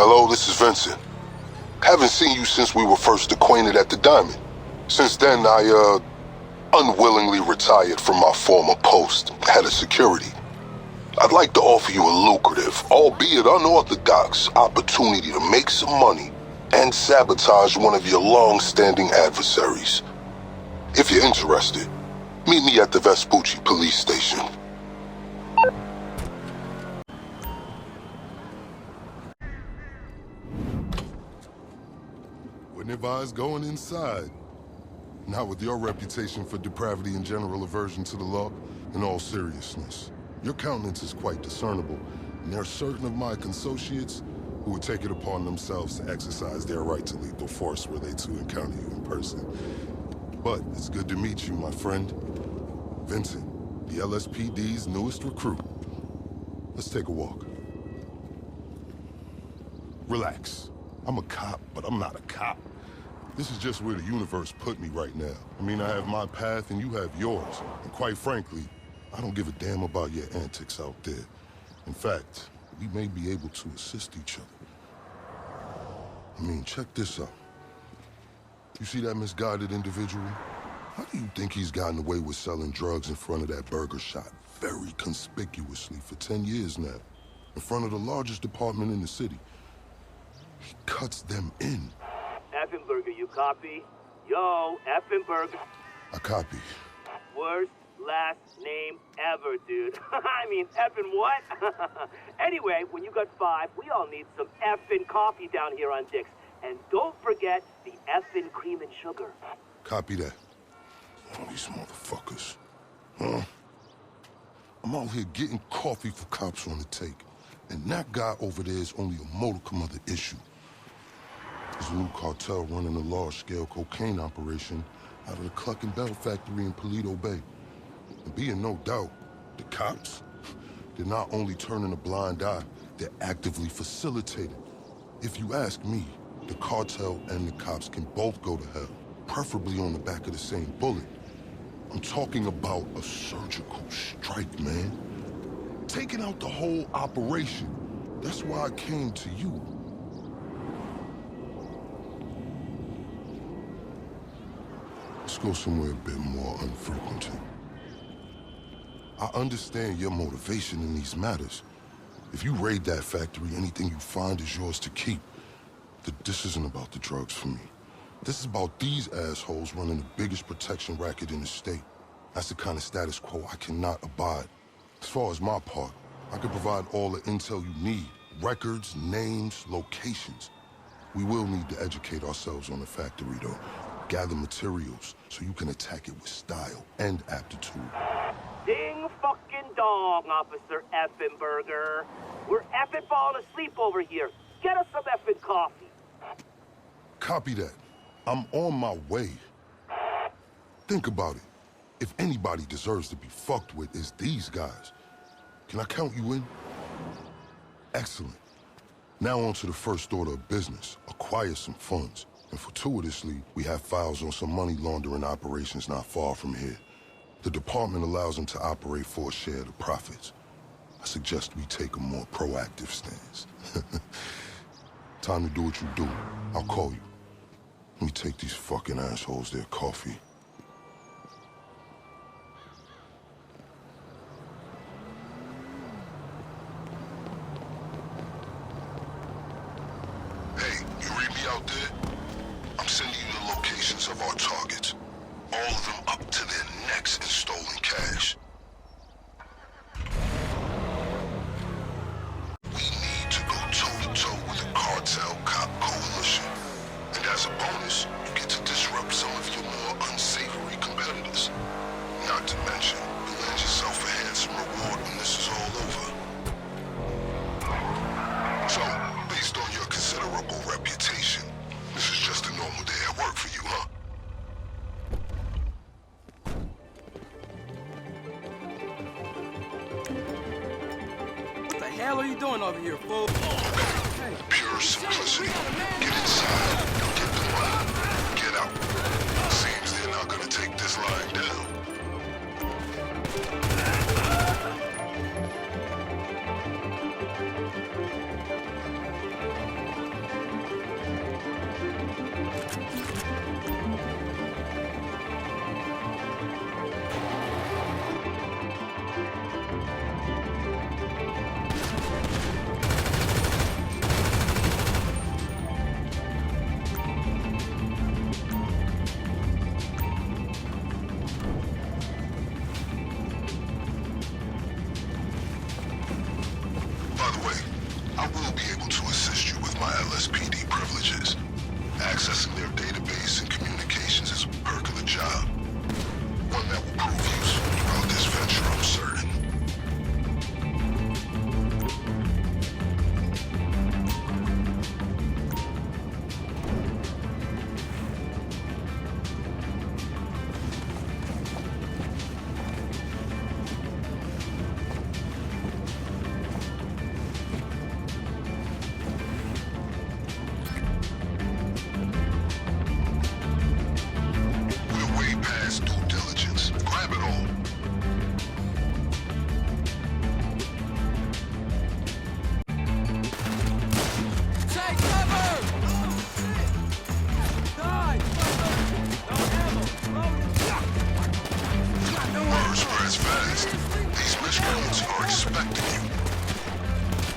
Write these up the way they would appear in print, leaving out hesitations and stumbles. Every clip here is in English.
Hello, this is Vincent. Haven't seen you since we were first acquainted at the Diamond. Since then, I, unwillingly retired from my former post, head of security. I'd like to offer you a lucrative, albeit unorthodox, opportunity to make some money and sabotage one of your long-standing adversaries. If you're interested, meet me at the Vespucci police station. Wouldn't advise going inside. Not with your reputation for depravity and general aversion to the law. In all seriousness, your countenance is quite discernible, and there are certain of my consociates who would take it upon themselves to exercise their right to lethal force were they to encounter you in person. But it's good to meet you, my friend. Vincent, the LSPD's newest recruit. Let's take a walk. Relax. I'm a cop, but I'm not a cop. This is just where the universe put me right now. I mean, I have my path and you have yours. And quite frankly, I don't give a damn about your antics out there. In fact, we may be able to assist each other. I mean, check this out. You see that misguided individual? How do you think he's gotten away with selling drugs in front of that burger shop very conspicuously for 10 years now? In front of the largest department in the city. He cuts them in. Effenberger, you copy? Yo, Effenberger. I copy. Worst last name ever, dude. I mean, effing what? Anyway, when you got 5, we all need some effing coffee down here on Dick's. And don't forget the effing cream and sugar. Copy that. All these motherfuckers. Huh? I'm out here getting coffee for cops on the take. And that guy over there is only a modicum of the issue. There's a new cartel running a large-scale cocaine operation out of the Cluckin factory in Paleto Bay. And be in no doubt, the cops, they're not only turning a blind eye, they're actively facilitating. If you ask me, the cartel and the cops can both go to hell, preferably on the back of the same bullet. I'm talking about a surgical strike, man. Taking out the whole operation. That's why I came to you. Let's go somewhere a bit more unfrequented. I understand your motivation in these matters. If you raid that factory, anything you find is yours to keep. This isn't about the drugs for me. This is about these assholes running the biggest protection racket in the state. That's the kind of status quo I cannot abide. As far as my part, I can provide all the intel you need. Records, names, locations. We will need to educate ourselves on the factory, though. Gather materials so you can attack it with style and aptitude. Ding fucking dong, Officer Effenberger. We're effing falling asleep over here. Get us some effing coffee. Copy that. I'm on my way. Think about it. If anybody deserves to be fucked with, it's these guys. Can I count you in? Excellent. Now on to the first order of business. Acquire some funds. And fortuitously, we have files on some money laundering operations not far from here. The department allows them to operate for a share of the profits. I suggest we take a more proactive stance. Time to do what you do. I'll call you. Let me take these fucking assholes their coffee. Hey, you read me out there? I'm sending you the locations of our targets. All of them up to their necks in stolen cash. We need to go toe-to-toe with the cartel cop coalition. And as a bonus, you get to disrupt some of your more unsavory competitors. Not to mention, you'll land yourself a handsome reward when this is all over. So, based on your considerable reputation, this is just a normal day at work for you, huh? What the hell are you doing over here, fool? Hey. Pure simplicity. Get inside, get the money, get out. Seems they're not gonna take this lying down. Accessing their database and communications is a perk of the job. One that will prove useful throughout this venture, I'm certain. We're way past due diligence. Grab it all. Take cover! Oh, shit! Die! No ammo! Got no Mars spreads fast. These miscreants are expecting you.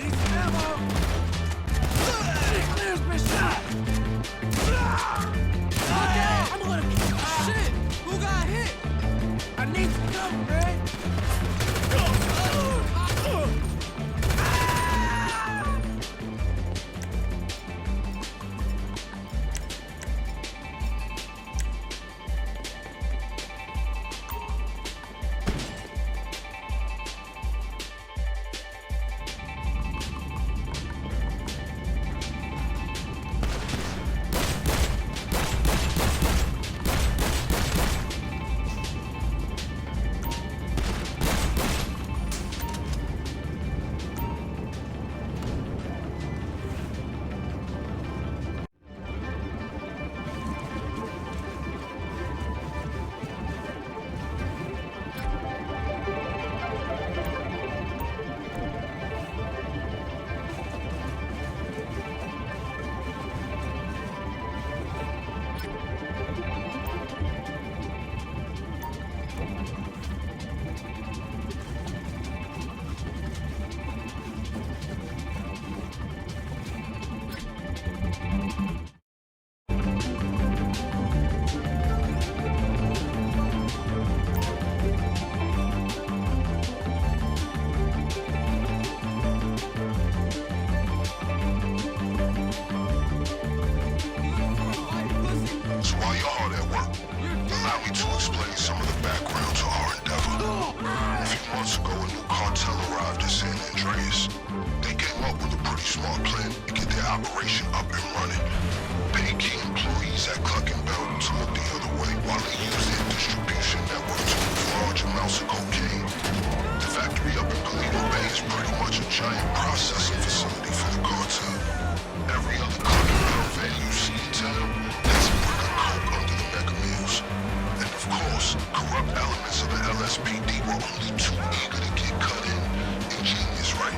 Need ammo! Clears me shot! Okay, I'm gonna... Shit! Who got hit? I need some cover, man! So while you're hard at work, allow me to explain some of the background to our endeavor. A few months ago, a new cartel arrived in San Andreas. They came up with a pretty smart plan to get their operation up and running. Pay key employees at Cluckin to look the other way while they use their distribution network to move large amounts of cocaine. The factory up in Galeno Bay is pretty much a giant processing facility for the cartel. Every other Cluckin van you see in town has a brick of coke under the mega meals. And of course, corrupt elements of the LSPD were only too eager to get cut in. Ingenious, right?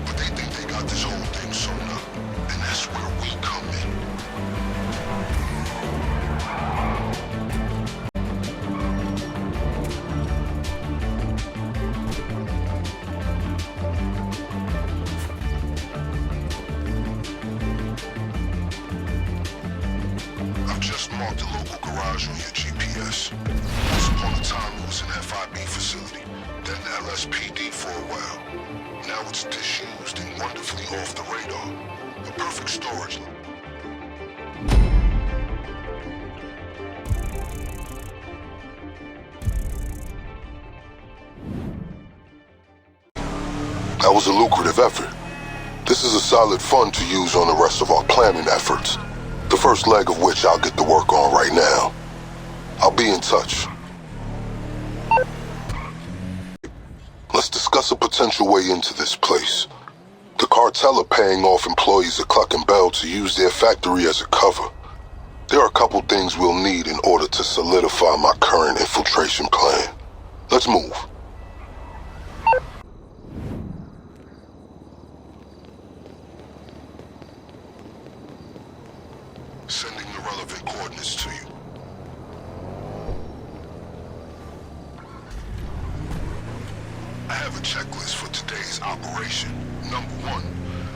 But they think they got this whole thing sewn up. And that's where we come in. I've just marked the local garage on your GPS. Once upon a time, it was an FIB facility, then LSPD for a while. Now it's disused and wonderfully off the radar. A perfect storage. That was a lucrative effort. This is a solid fund to use on the rest of our planning efforts. The first leg of which I'll get to work on right now. I'll be in touch. Let's discuss a potential way into this place. The cartel are paying off employees at Cluckin to use their factory as a cover. There are a couple things we'll need in order to solidify my current infiltration plan. Let's move. Sending the relevant coordinates to you. I have a checklist for today's operation. Number 1,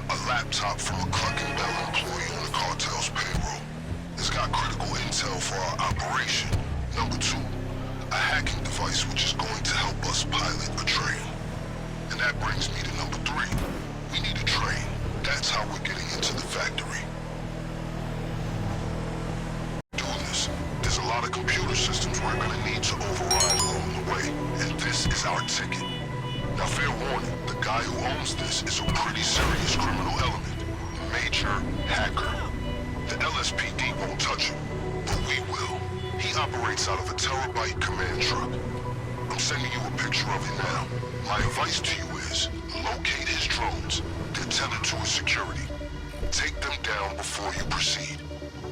a laptop from a Cluckin employee on the cartel's payroll. It's got critical intel for our operation. Number 2, a hacking device which is going to help us pilot a train. And that brings me to number 3. We need a train. That's how we're getting into the factory. the computer systems we're gonna need to override along the way, and this is our ticket. Now, fair warning, the guy who owns this is a pretty serious criminal element. Major hacker. The LSPD won't touch him, but we will. He operates out of a terabyte command truck. I'm sending you a picture of it now. My advice to you is, locate his drones. They're tethered to his security. Take them down before you proceed.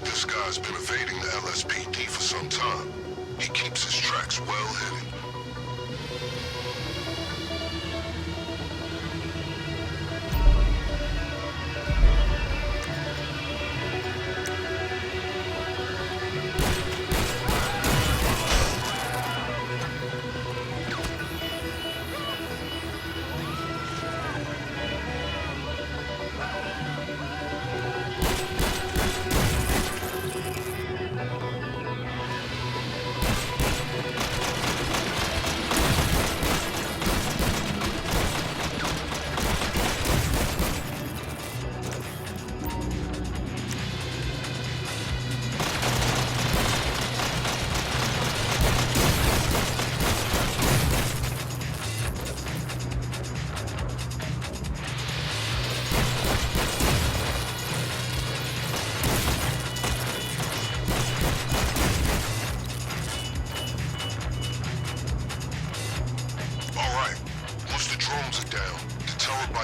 This guy's been evading the LSPD for some time. He keeps his tracks well hidden.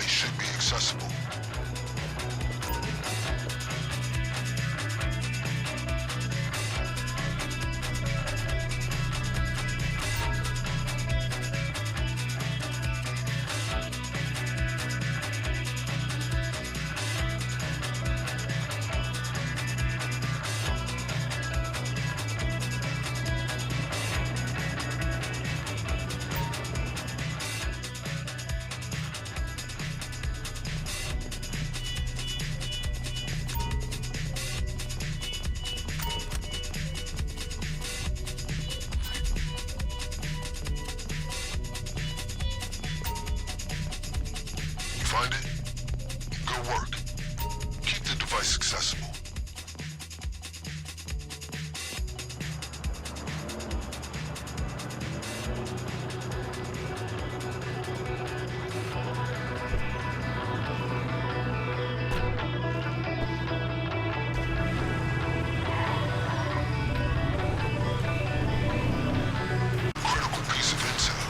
Should be accessible. Find it? Good work. Keep the device accessible. Critical piece of intel.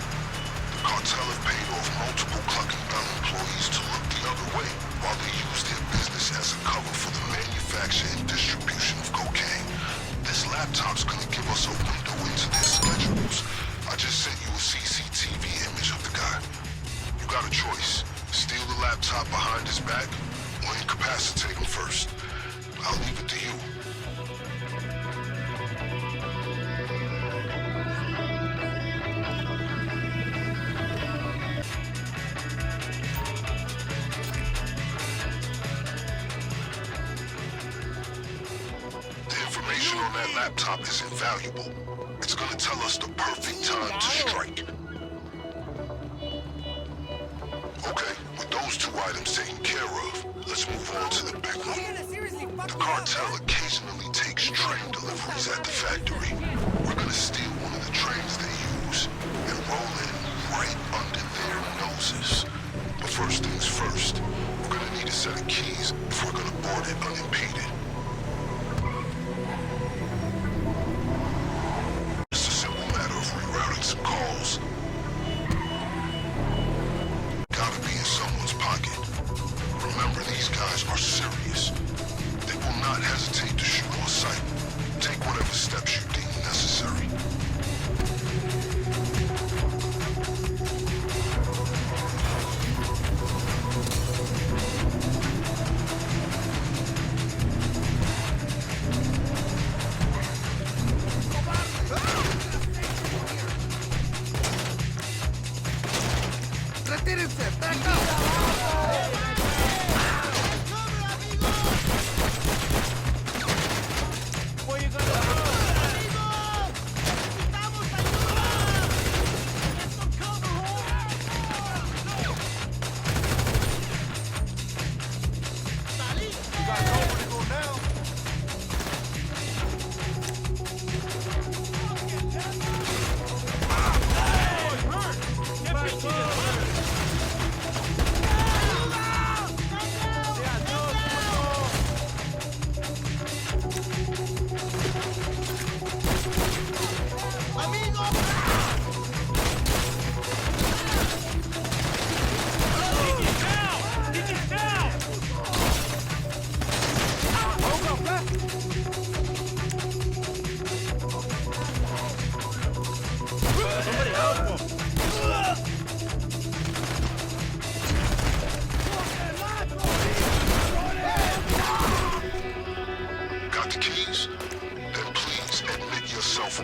The cartel have paid off multiple Cluckin employees to look the other way while they use their business as a cover for the manufacture and distribution of cocaine. This laptop's gonna give us a window into their schedules. I just sent you a CCTV image of the guy. You got a choice. Steal the laptop behind his back or incapacitate him first. I'll leave it to you. On that laptop is invaluable. It's gonna tell us the perfect time to strike. Okay, with those two items taken care of, let's move on to the big one. The cartel occasionally takes train deliveries at the factory. We're gonna steal one of the trains they use and roll in right under their noses. But first things first, we're gonna need a set of keys if we're gonna board it unimpeded. Some calls. Gotta be in someone's pocket. Remember, these guys are serious. They will not hesitate to shoot on sight. Take whatever steps you deem necessary.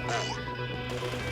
board.